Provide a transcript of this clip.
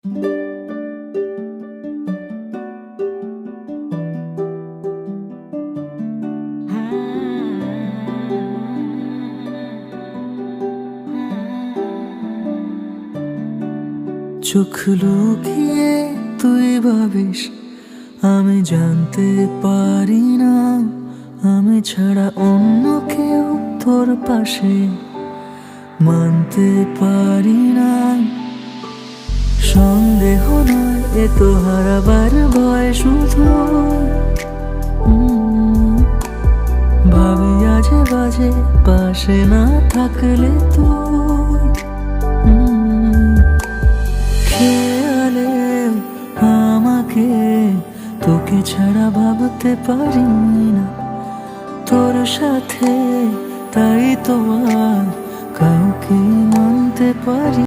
চোখ লুকিয়ে তুই ভাবিস আমি জানতে পারি না, আমি ছাড়া অন্য কেউ তোর পাশে মানতে পারি না। সন্দেহ নয়, এ তো হারাবার ভয় শুধু। ভাবি আজে বাজে পাশে না থাকলে তুই। খেয়ালে আমাকে তোকে ছাড়া ভাবতে পারি না, তোর সাথে তাই তো আর কাউকে মানতে পারি।